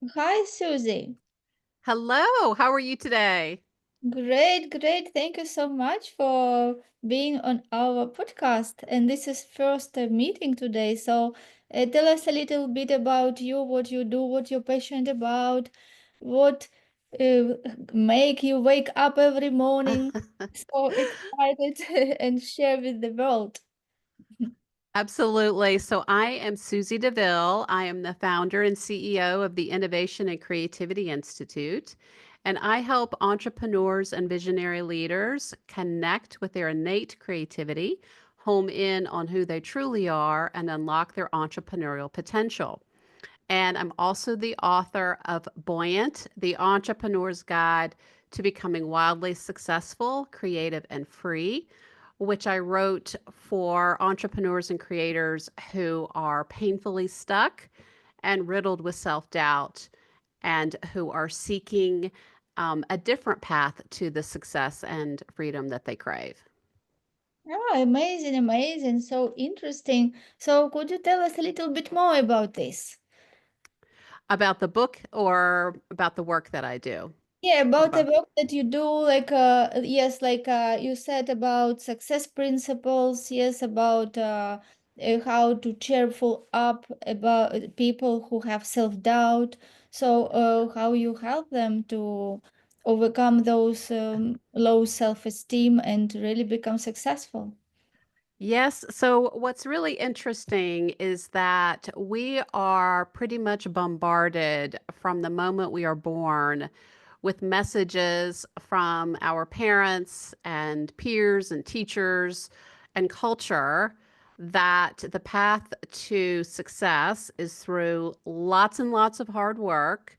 Hi, Susie. Hello, how are you today? Great, great. Thank you so much for being on our podcast. And this is first meeting today. So tell us a little bit about you, what you do, what you're passionate about, what uh, make you wake up every morning so excited and share with the world. Absolutely. So I am Susie Deville. I am the founder and CEO of the Innovation and Creativity Institute, and I help entrepreneurs and visionary leaders connect with their innate creativity, home in on who they truly are, and unlock their entrepreneurial potential. And I'm also the author of Buoyant, the Entrepreneur's Guide to Becoming Wildly Successful, Creative, and Free, which I wrote for entrepreneurs and creators who are painfully stuck and riddled with self doubt and who are seeking a different path to the success and freedom that they crave. Oh, amazing, amazing. So interesting. So could you tell us a little bit more about this? About the book or about the work that I do, Yeah, or about the both? work that you do, yes, you said about success principles, yes, about how to cheerful up about people who have self-doubt. So, how you help them to overcome those low self-esteem and really become successful. Yes. So, what's really interesting is that we are pretty much bombarded from the moment we are born with messages from our parents and peers and teachers and culture that the path to success is through lots and lots of hard work,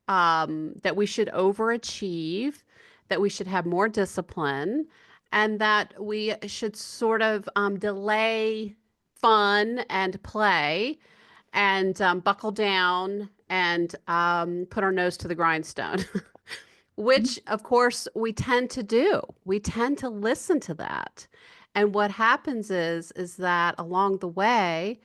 that we should overachieve, that we should have more discipline, and that we should sort of delay fun and play and buckle down and put our nose to the grindstone, which, of course, we tend to do. We tend to listen to that. And what happens is that along the way,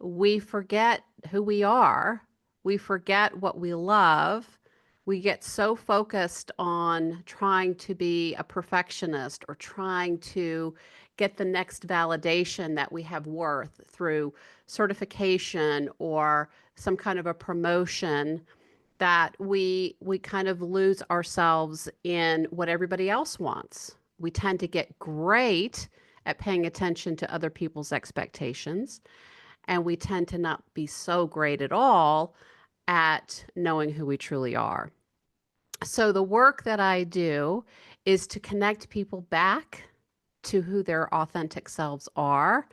we forget who we are, we forget what we love. We get so focused on trying to be a perfectionist or trying to get the next validation that we have worth through certification or some kind of a promotion that we kind of lose ourselves in what everybody else wants. We tend to get great at paying attention to other people's expectations, and we tend to not be so great at all at knowing who we truly are. So, the work that I do is to connect people back to who their authentic selves are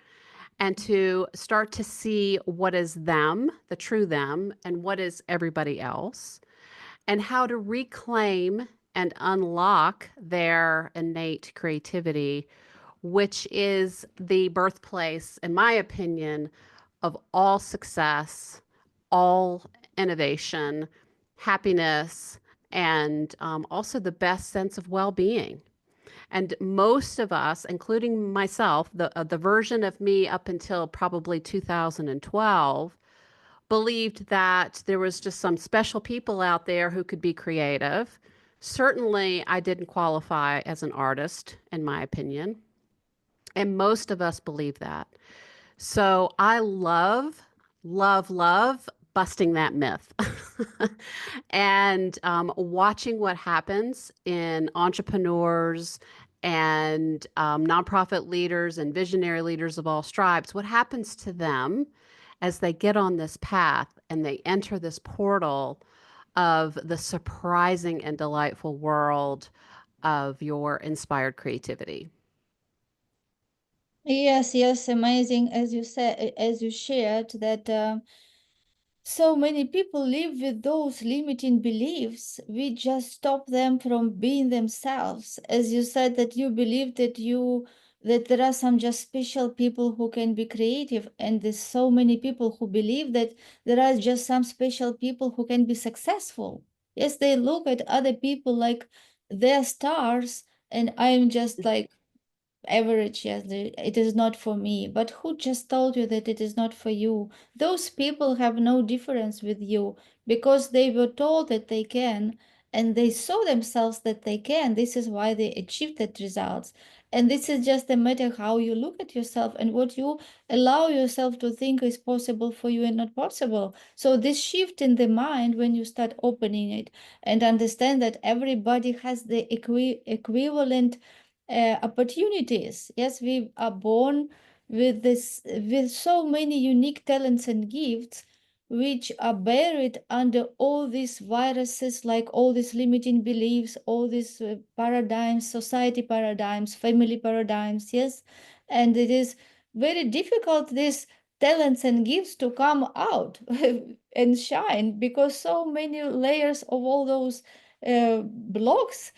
and to start to see what is them, the true them, and what is everybody else, and how to reclaim and unlock their innate creativity, which is the birthplace, in my opinion, of all success, all innovation, happiness, and also the best sense of well being. And most of us, including myself, the version of me up until probably 2012, believed that there was just some special people out there who could be creative. Certainly, I didn't qualify as an artist, in my opinion. And most of us believe that. So I love busting that myth and watching what happens in entrepreneurs and nonprofit leaders and visionary leaders of all stripes, what happens to them as they get on this path and they enter this portal of the surprising and delightful world of your inspired creativity. Yes, yes, amazing. As you said, as you shared that. So many people live with those limiting beliefs. We just stop them from being themselves. As you said that you believe that there are some just special people who can be creative, and there's so many people who believe that there are just some special people who can be successful. Yes, they look at other people like they're stars, and I'm just like average, yes, it is not for me. But who just told you that it is not for you? Those people have no difference with you because they were told that they can, and they saw themselves that they can. This is why they achieved that results. And this is just a matter how you look at yourself and what you allow yourself to think is possible for you and not possible. So this shift in the mind, when you start opening it and understand that everybody has the equivalent opportunities. Yes, we are born with so many unique talents and gifts, which are buried under all these viruses, like all these limiting beliefs, all these paradigms, society paradigms, family paradigms. Yes, and it is very difficult these talents and gifts to come out and shine because so many layers of all those blocks.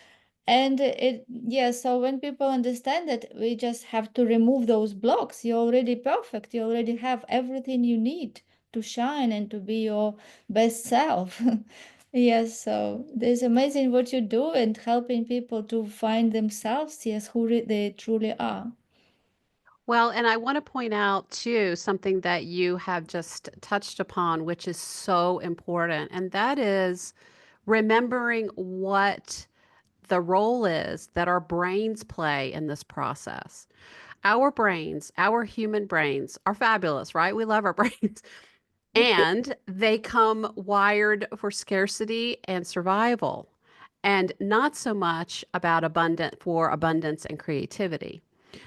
And yeah, so when people understand that we just have to remove those blocks, you're already perfect. You already have everything you need to shine and to be your best self. Yes, so it's amazing what you do and helping people to find themselves, yes, who they truly are. Well, and I want to point out too something that you have just touched upon, which is so important, and that is remembering what the role is that our brains play in this process. Our brains, our human brains, are fabulous, right? We love our brains. And they come wired for scarcity and survival, and not so much about abundance and creativity.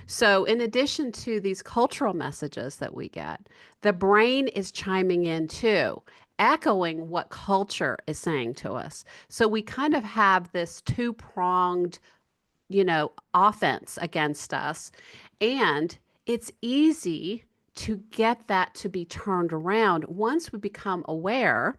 So, in addition to these cultural messages that we get, the brain is chiming in too, echoing what culture is saying to us. So, we kind of have this two-pronged, offense against us. And it's easy to get that to be turned around once we become aware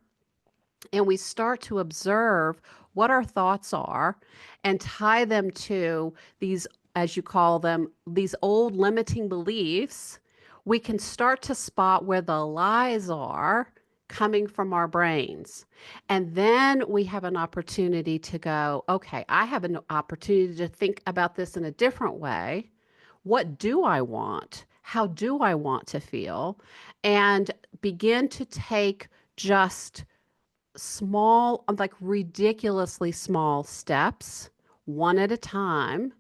and we start to observe what our thoughts are and tie them to these, as you call them, these old limiting beliefs. We can start to spot where the lies are coming from our brains. And then we have an opportunity to go, okay, I have an opportunity to think about this in a different way. What do I want? How do I want to feel? And begin to take just small, like ridiculously small steps, one at a time,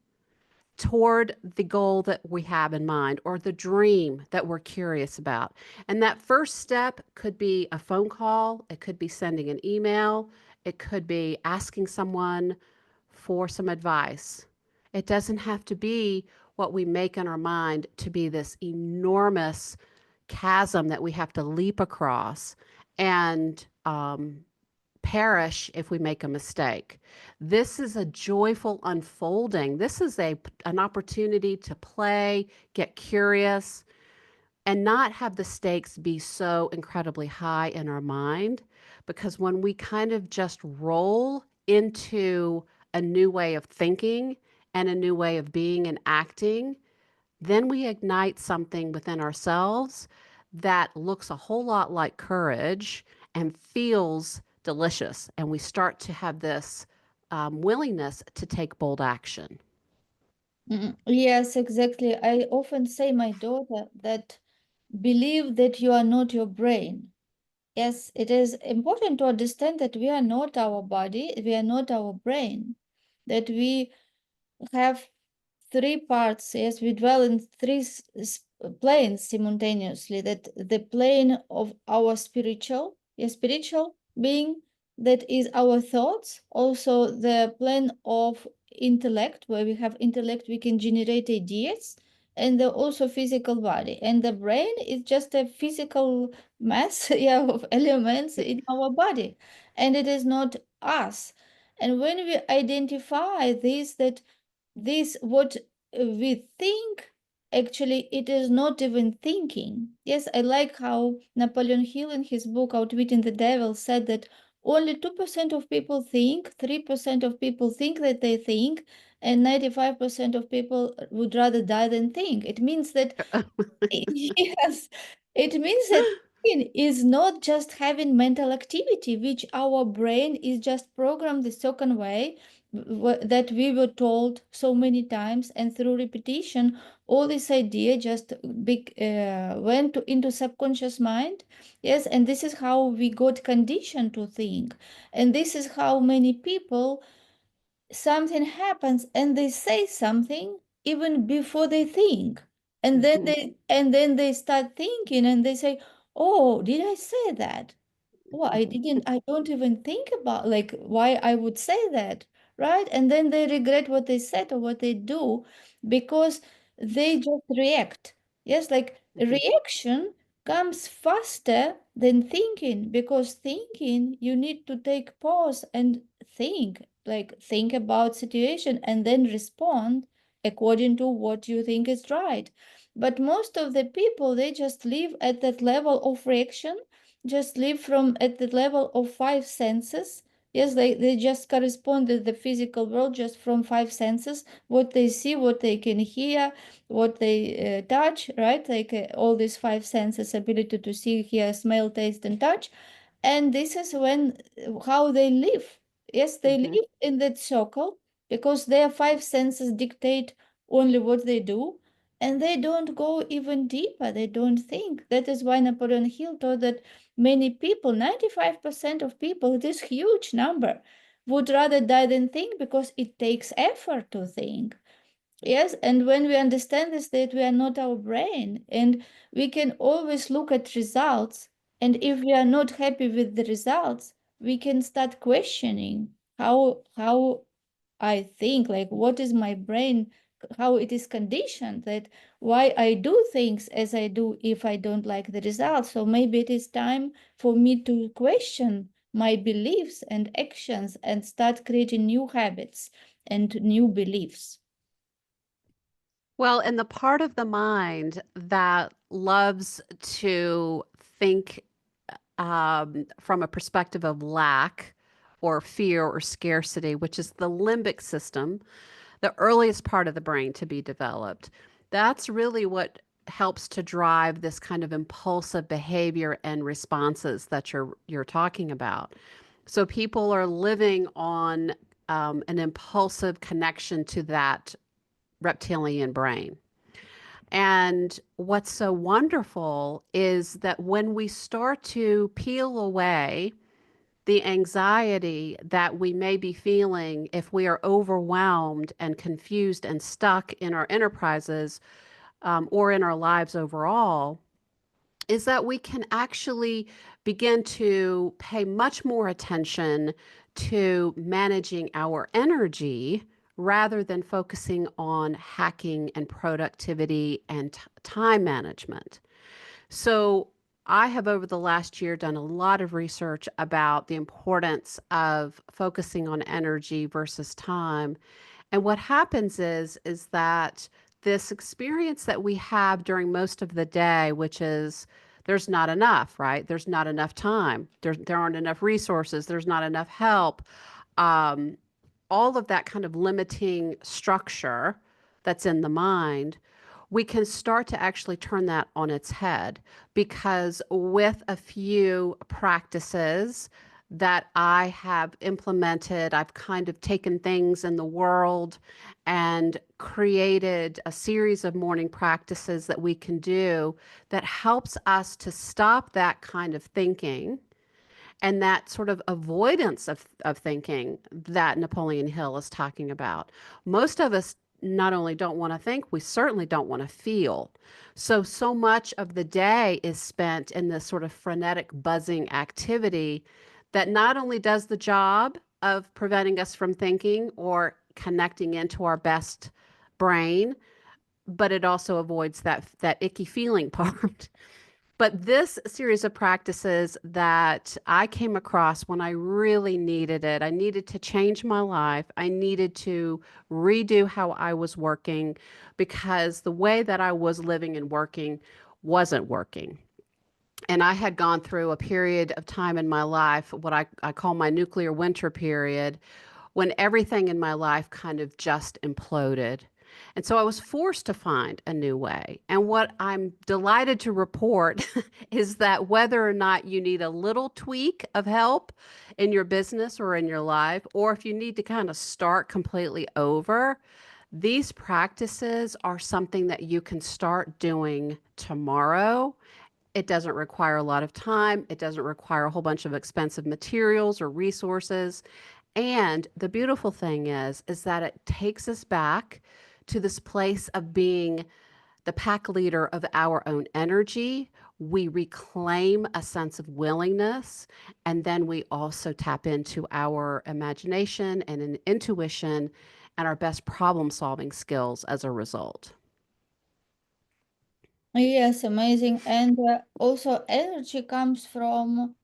toward the goal that we have in mind or the dream that we're curious about. And that first step could be a phone call, it could be sending an email, it could be asking someone for some advice. It doesn't have to be what we make in our mind to be this enormous chasm that we have to leap across and perish if we make a mistake. This is a joyful unfolding. This is an opportunity to play, get curious, and not have the stakes be so incredibly high in our mind. Because when we kind of just roll into a new way of thinking and a new way of being and acting, then we ignite something within ourselves that looks a whole lot like courage and feels delicious. And we start to have this willingness to take bold action. Yes, exactly. I often say my daughter that believe that you are not your brain. Yes, it is important to understand that we are not our body, we are not our brain, that we have three parts. Yes, we dwell in three planes simultaneously. That the plane of our spiritual, yes, spiritual being, that is our thoughts. Also, the plane of intellect, where we have intellect, we can generate ideas, and the also physical body. And the brain is just a physical mass, yeah, of elements in our body, and it is not us. And when we identify this, that this what we think, actually it is not even thinking. Yes, I like how Napoleon Hill in his book Outwitting the Devil said that only 2% of people think, 3% of people think that they think, and 95% of people would rather die than think. It means that yes, it means that thinking is not just having mental activity, which our brain is just programmed the second way, that we were told so many times, and through repetition, all this idea just went into subconscious mind. Yes, and this is how we got conditioned to think, and this is how many people, something happens and they say something even before they think, and then Mhm. they start thinking and they say, oh, did I say that? Oh, Mhm. I don't even think about like why I would say that, right? And then they regret what they said or what they do because they just react. Yes, like Mhm. reaction comes faster than thinking, because thinking, you need to take pause and think, like think about situation and then respond according to what you think is right. But most of the people, they just live at that level of reaction, just live from at the level of five senses. Yes, they just correspond to the physical world just from five senses, what they see, what they can hear, what they touch, right? Like all these five senses, ability to see, hear, smell, taste, and touch. And this is when how they live. Yes, they Mhm. live in that circle because their five senses dictate only what they do, and they don't go even deeper. They don't think. That is why Napoleon Hill thought that many people, 95% of people, this huge number, would rather die than think, because it takes effort to think. Yes, and when we understand this, that we are not our brain, and we can always look at results. And if we are not happy with the results, we can start questioning how I think, like what is my brain, how it is conditioned, that why I do things as I do if I don't like the results. So maybe it is time for me to question my beliefs and actions and start creating new habits and new beliefs. Well, and the part of the mind that loves to think from a perspective of lack or fear or scarcity, which is the limbic system, the earliest part of the brain to be developed. That's really what helps to drive this kind of impulsive behavior and responses that you're talking about. So people are living on an impulsive connection to that reptilian brain. And what's so wonderful is that when we start to peel away the anxiety that we may be feeling if we are overwhelmed and confused and stuck in our enterprises or in our lives overall, is that we can actually begin to pay much more attention to managing our energy rather than focusing on hacking and productivity and time management. So, I have over the last year done a lot of research about the importance of focusing on energy versus time. And what happens is that this experience that we have during most of the day, which is there's not enough, right? There's not enough time. There aren't enough resources. There's not enough help. Um, all of that kind of limiting structure that's in the mind, we can start to actually turn that on its head because with a few practices that I have implemented, I've kind of taken things in the world and created a series of morning practices that we can do that helps us to stop that kind of thinking and that sort of avoidance of thinking that Napoleon Hill is talking about. Most of us not only don't want to think, we certainly don't want to feel. So much of the day is spent in this sort of frenetic buzzing activity that not only does the job of preventing us from thinking or connecting into our best brain, but it also avoids that icky feeling part. But this series of practices that I came across when I really needed it, I needed to change my life. I needed to redo how I was working because the way that I was living and working wasn't working. And I had gone through a period of time in my life, what I call my nuclear winter period, when everything in my life kind of just imploded. And so I was forced to find a new way. And what I'm delighted to report is that whether or not you need a little tweak of help in your business or in your life, or if you need to kind of start completely over, these practices are something that you can start doing tomorrow. It doesn't require a lot of time. It doesn't require a whole bunch of expensive materials or resources. And the beautiful thing is that it takes us back to this place of being the pack leader of our own energy. We reclaim a sense of willingness, and then we also tap into our imagination and an intuition and our best problem solving skills as a result. Yes, amazing. And also energy comes from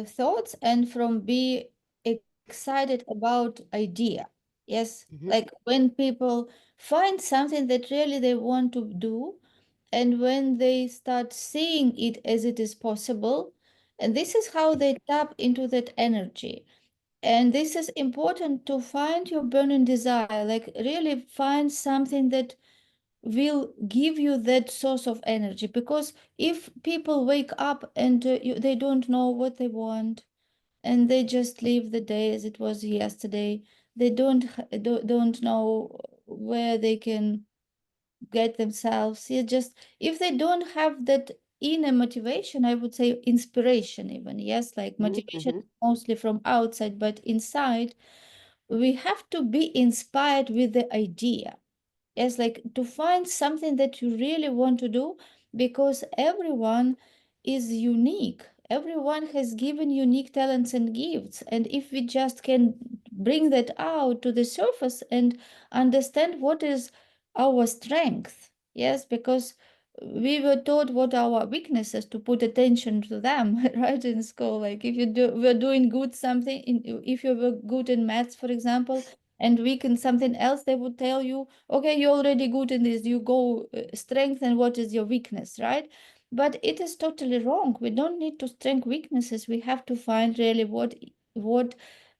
thoughts and from be excited about idea. Yes, Mhm. like when people find something that really they want to do, and when they start seeing it as it is possible, and this is how they tap into that energy. And this is important to find your burning desire, like really find something that will give you that source of energy. Because if people wake up and they don't know what they want, and they just live the day as it was yesterday, they don't know where they can get themselves. Yeah, just if they don't have that inner motivation, I would say inspiration even. Yes, like Mhm. motivation Mhm. mostly from outside, but inside we have to be inspired with the idea. Yes, like to find something that you really want to do, because everyone is unique. Everyone has given unique talents and gifts. And if we just can bring that out to the surface and understand what is our strength, yes, because we were taught what our weaknesses to put attention to them, right, in school. Like if were doing good something, if you were good in maths, for example, and weak in something else, they would tell you, okay, you're already good in this, you go strengthen what is your weakness, right? But it is totally wrong. We don't need to strengthen weaknesses. We have to find really what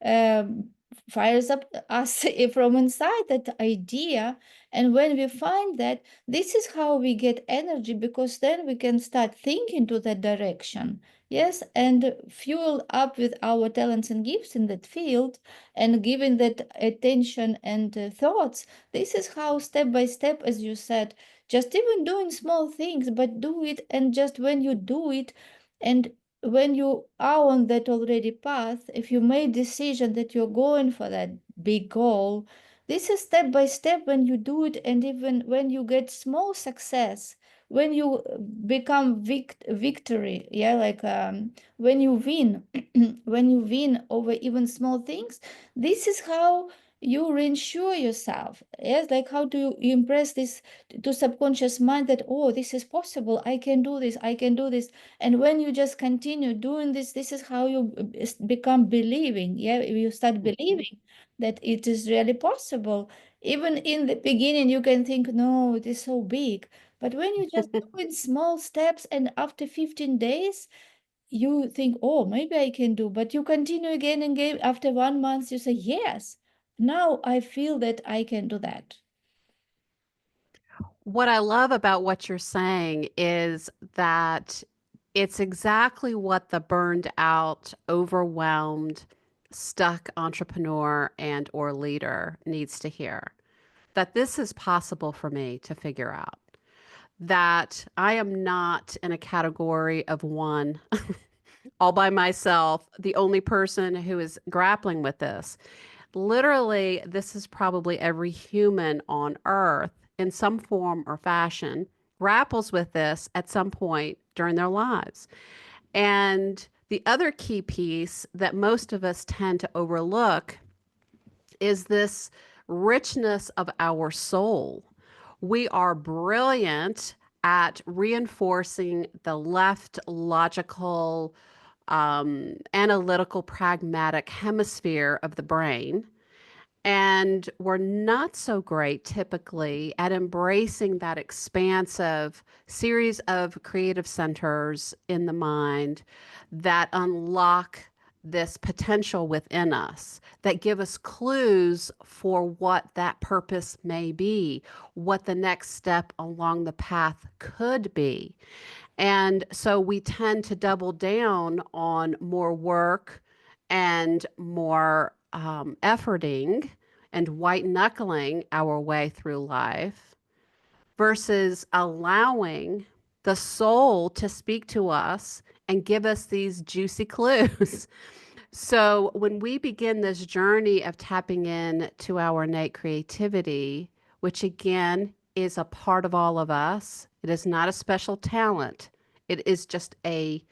um, fires up us from inside, that idea. And when we find that, this is how we get energy, because then we can start thinking to that direction. Yes, and fuel up with our talents and gifts in that field, and giving that attention and thoughts. This is how step by step, as you said, just even doing small things, but do it. And just when you do it, and when you are on that already path, if you made decision that you're going for that big goal, this is step by step when you do it. And even when you get small success, when you become victory, yeah, like when you win, when you win over even small things, this is how you reinsure yourself. Yes, like how do you impress this to subconscious mind that, oh, this is possible, I can do this, I can do this. And when you just continue doing this, this is how you become believing. Yeah, you start Mhm. believing that it is really possible. Even in the beginning you can think, no, it is so big, but when you just do in small steps, and after 15 days you think, oh, maybe I can do, but you continue again and again. After 1 month, you say, yes, now I feel that I can do that. What I love about what you're saying is that it's exactly what the burned out, overwhelmed, stuck entrepreneur and or leader needs to hear. That this is possible for me to figure out. That I am not in a category of one all by myself, the only person who is grappling with this. Literally, this is probably every human on earth in some form or fashion grapples with this at some point during their lives. And the other key piece that most of us tend to overlook is this richness of our soul. We are brilliant at reinforcing the left logical, analytical, pragmatic hemisphere of the brain. And we're not so great typically at embracing that expansive series of creative centers in the mind that unlock this potential within us that give us clues for what that purpose may be, what the next step along the path could be. And so we tend to double down on more work and more efforting and white knuckling our way through life versus allowing the soul to speak to us and give us these juicy clues. So, when we begin this journey of tapping in to our innate creativity, which again is a part of all of us, it is not a special talent. It is just a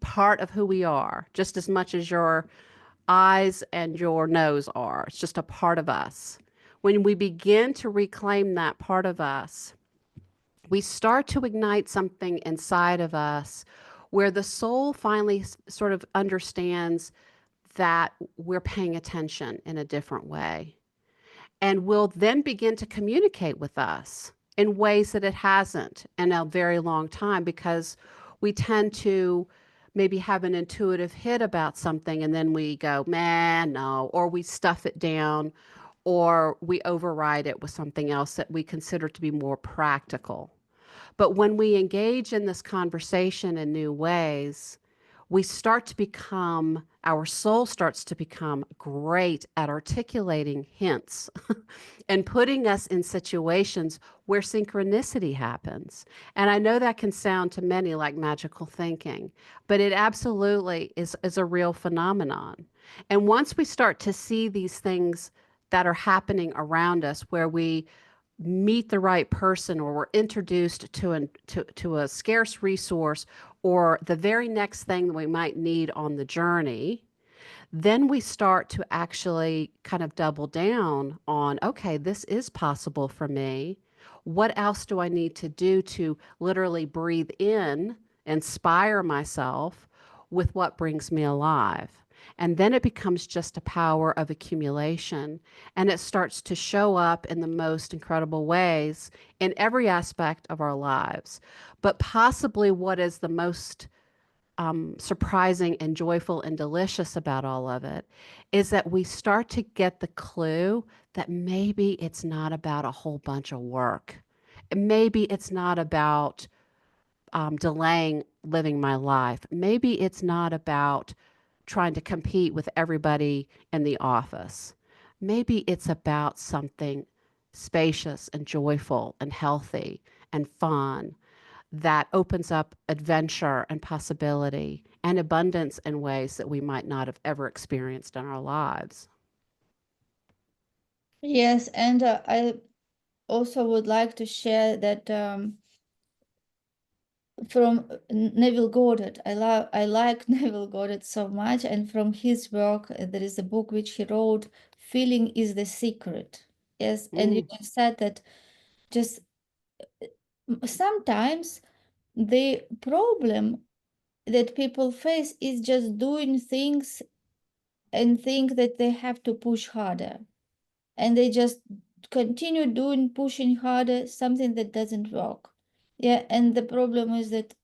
part of who we are, just as much as your eyes and your nose are. It's just a part of us. When we begin to reclaim that part of us, we start to ignite something inside of us where the soul finally sort of understands that we're paying attention in a different way and will then begin to communicate with us in ways that it hasn't in a very long time because we tend to maybe have an intuitive hit about something and then we go, man, no, or we stuff it down or we override it with something else that we consider to be more practical. But when we engage in this conversation in new ways, we start to become, our soul starts to become great at articulating hints and putting us in situations where synchronicity happens. And I know that can sound to many like magical thinking, but it absolutely is a real phenomenon. And once we start to see these things that are happening around us where we meet the right person or we're introduced to a scarce resource or the very next thing that we might need on the journey, then we start to actually kind of double down on, okay, this is possible for me. What else do I need to do to literally breathe in, inspire myself with what brings me alive? And then it becomes just a power of accumulation. And it starts to show up in the most incredible ways in every aspect of our lives. But possibly what is the most surprising and joyful and delicious about all of it is that we start to get the clue that maybe it's not about a whole bunch of work. Maybe it's not about delaying living my life. Maybe it's not about trying to compete with everybody in the office. Maybe it's about something spacious and joyful and healthy and fun that opens up adventure and possibility and abundance in ways that we might not have ever experienced in our lives. Yes, and I also would like to share that from Neville Goddard. I like Neville Goddard so much, and from his work, there is a book which he wrote, "Feeling is the Secret." Yes, and you Mm, have said that just sometimes the problem that people face is just doing things and think that they have to push harder, and they just continue doing pushing harder something that doesn't work. Yeah, and the problem is that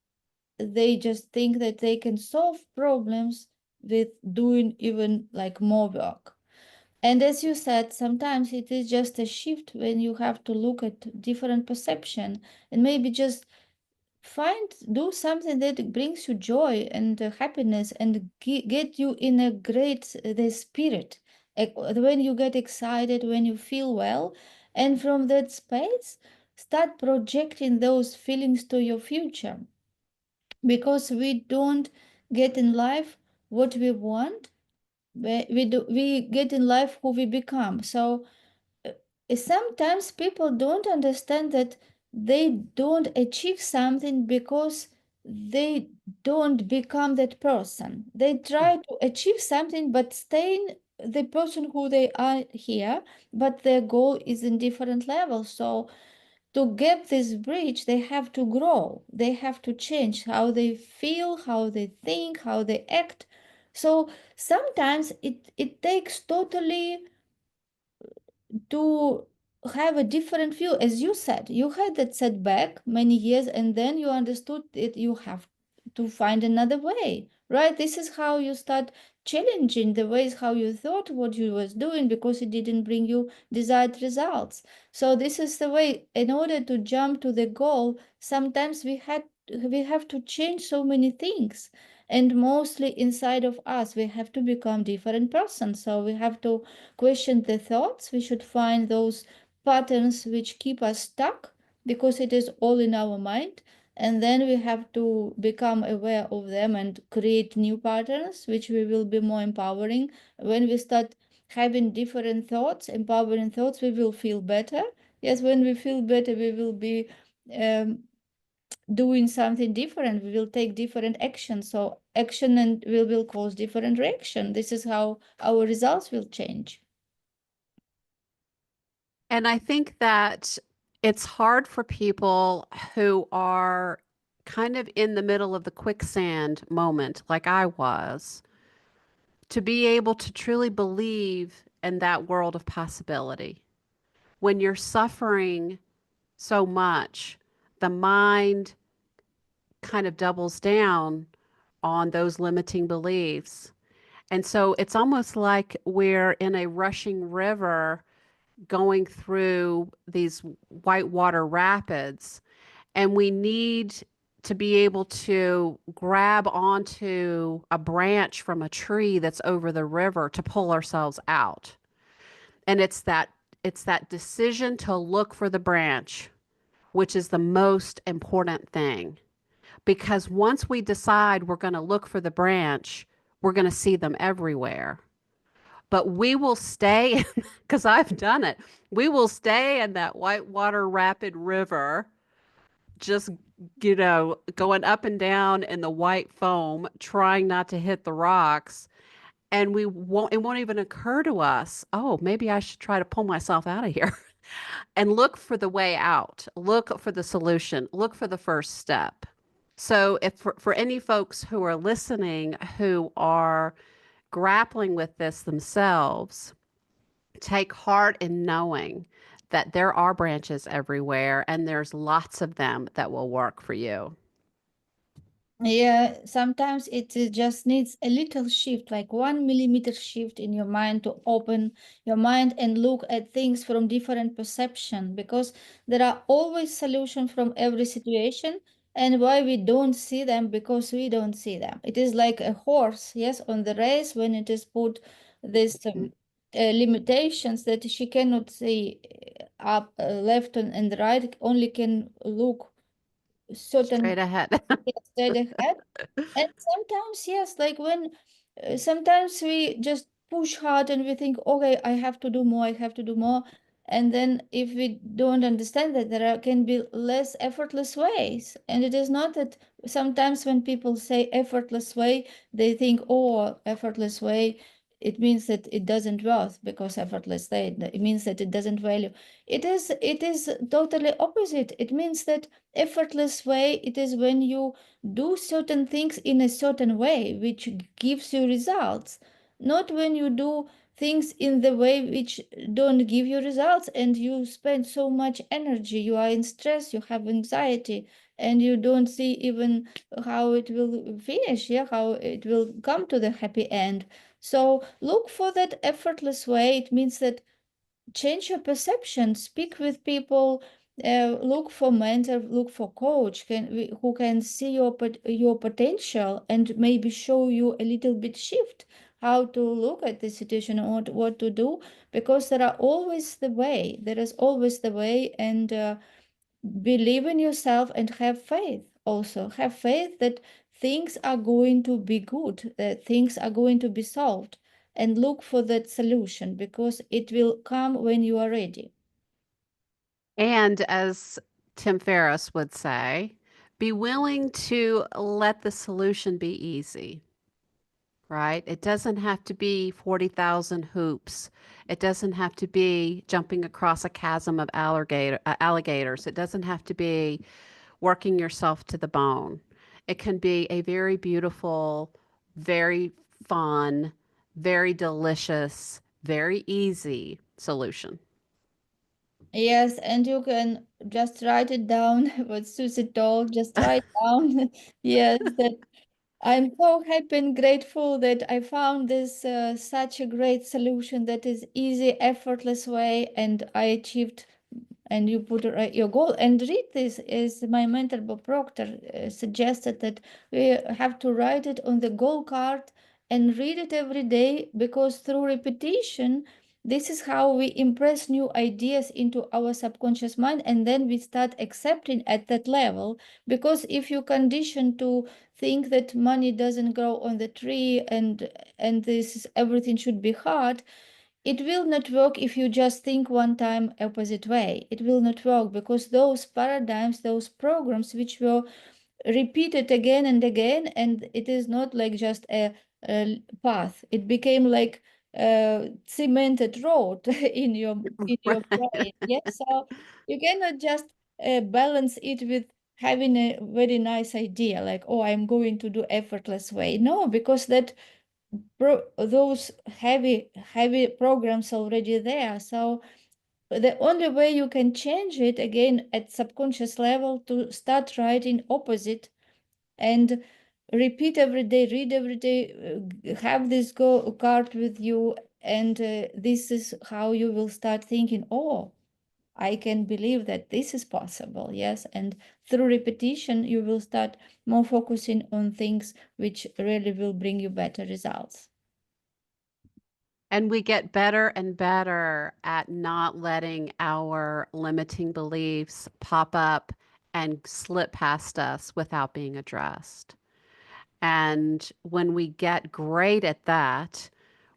they just think that they can solve problems with doing even like more work. And as you said, sometimes it is just a shift when you have to look at different perception and maybe just do something that brings you joy and happiness and get you in a great the spirit. When you get excited, when you feel well, and from that space start projecting those feelings to your future, because we don't get in life what we want. We get in life who we become. So sometimes people don't understand that they don't achieve something because they don't become that person. They try to achieve something but staying the person who they are here, but their goal is in different levels. So to get this bridge, they have to grow. They have to change how they feel, how they think, how they act. So sometimes it takes totally to have a different view. As you said, you had that setback many years and then you understood it. You have to find another way, right? This is how you start challenging the ways how you thought what you was doing because it didn't bring you desired results. So this is the way. In order to jump to the goal, sometimes we have to change so many things, and mostly inside of us we have to become different persons. So we have to question the thoughts. We should find those patterns which keep us stuck because it is all in our mind, and then we have to become aware of them and create new patterns which we will be more empowering. When we start having different thoughts, empowering thoughts, we will feel better. Yes, when we feel better, we will be um, doing something different. We will take different action. So action and will cause different reaction. This is how our results will change. And I think that it's hard for people who are kind of in the middle of the quicksand moment, like I was, to be able to truly believe in that world of possibility. When you're suffering so much, the mind kind of doubles down on those limiting beliefs. And so it's almost like we're in a rushing river going through these whitewater rapids, and we need to be able to grab onto a branch from a tree that's over the river to pull ourselves out. And it's that decision to look for the branch, which is the most important thing. Because once we decide we're going to look for the branch, we're going to see them everywhere. But we will stay, because I've done it, we will stay in that whitewater rapid river, just, going up and down in the white foam, trying not to hit the rocks. And it won't even occur to us, oh, maybe I should try to pull myself out of here and look for the way out, look for the solution, look for the first step. So, if for any folks who are listening who are grappling with this themselves, take heart in knowing that there are branches everywhere and there's lots of them that will work for you. Yeah, sometimes it just needs a little shift, like 1 millimeter shift in your mind to open your mind and look at things from different perception, because there are always solutions from every situation. And why we don't see them? Because we don't see them. It is like a horse, yes, on the race when it is put this limitations that she cannot see up, left and right, only can look certain Straight ahead. straight ahead. And sometimes, yes, like when sometimes we just push hard and we think, okay, I have to do more, I have to do more. And then if we don't understand that there can be less effortless ways. And it is not that sometimes when people say effortless way, they think, oh, effortless way, it means that it doesn't worth because effortless way, it means that it doesn't value. It is totally opposite. It means that effortless way, it is when you do certain things in a certain way which gives you results, not when you do things in the way which don't give you results and you spend so much energy, you are in stress, you have anxiety, and you don't see even how it will finish, yeah, how it will come to the happy end. So look for that effortless way. It means that change your perception, speak with people, look for mentor, look for coach who can see your potential and maybe show you a little bit shift how to look at the situation or what to do, because there is always the way. And believe in yourself and have faith. Also have faith that things are going to be good, that things are going to be solved, and look for that solution because it will come when you are ready. And as Tim Ferris would say, be willing to let the solution be easy, right? It doesn't have to be 40,000 hoops. It doesn't have to be jumping across a chasm of alligators. It doesn't have to be working yourself to the bone. It can be a very beautiful, very fun, very delicious, very easy solution. Yes, and you can just write it down what Susie told, just write down. Yes, that I'm so happy and grateful that I found this such a great solution that is easy, effortless way, and I achieved. And you put your goal and read this. Is my mentor Bob Proctor suggested that we have to write it on the goal card and read it every day, because through repetition, this is how we impress new ideas into our subconscious mind, and then we start accepting at that level. Because if you condition to think that money doesn't grow on the tree, and this is, everything should be hard, it will not work. If you just think one time opposite way, it will not work, because those paradigms, those programs which were repeated again and again, and it is not like just a path, it became like a cemented road in your Right. brain. Yes, so you cannot just balance it with having a very nice idea like, oh, I'm going to do effortless way. No, because that those heavy programs already there. So the only way you can change it again at subconscious level, to start writing opposite and repeat every day, read every day, have this go card with you, and this is how you will start thinking, oh, I can believe that this is possible. Yes, and through repetition you will start more focusing on things which really will bring you better results. And we get better and better at not letting our limiting beliefs pop up and slip past us without being addressed. And when we get great at that,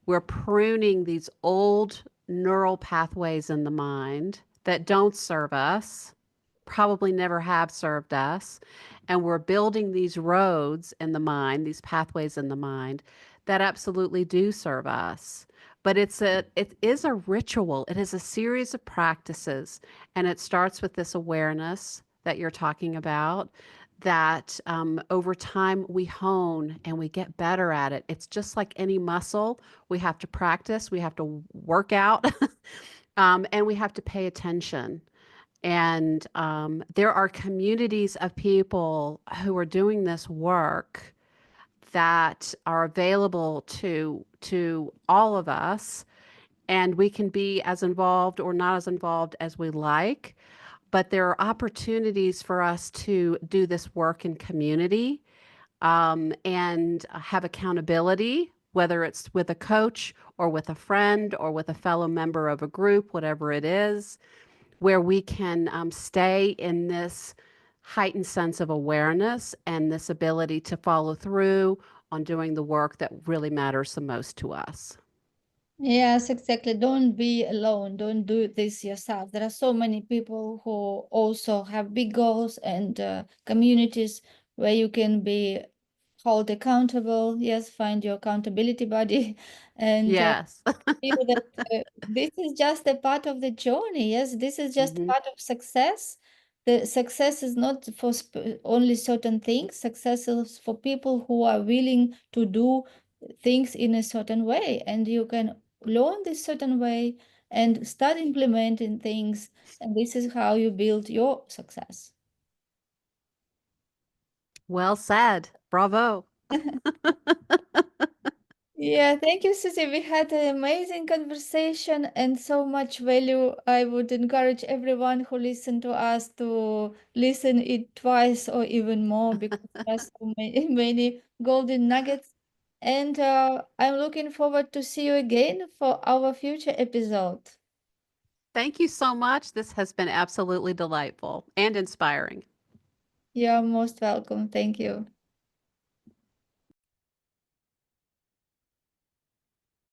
we're pruning these old neural pathways in the mind that don't serve us, probably never have served us. And we're building these roads in the mind, these pathways in the mind that absolutely do serve us. But it is a ritual. It is a series of practices, and it starts with this awareness that you're talking about, that over time we hone and we get better at it. It's just like any muscle. We have to practice, we have to work out, and we have to pay attention. And there are communities of people who are doing this work that are available to all of us, and we can be as involved or not as involved as we like. But there are opportunities for us to do this work in community, and have accountability, whether it's with a coach or with a friend or with a fellow member of a group, whatever it is, where we can stay in this heightened sense of awareness and this ability to follow through on doing the work that really matters the most to us. Yes, exactly. Don't be alone. Don't do this yourself. There are so many people who also have big goals, and communities where you can be held accountable. Yes, find your accountability buddy, and Yes. feel that this is just a part of the journey. Yes, this is just Mhm. part of success. The success is not for only certain things. Success is for people who are willing to do things in a certain way, and you can learn this certain way and start implementing things. And this is how you build your success. Well said. Bravo. Yeah, thank you, Susie. We had an amazing conversation and so much value. I would encourage everyone who listen to us to listen it twice or even more, because there are so many, many golden nuggets. And I'm looking forward to see you again for our future episode. Thank you so much. This has been absolutely delightful and inspiring. You're most welcome. Thank you.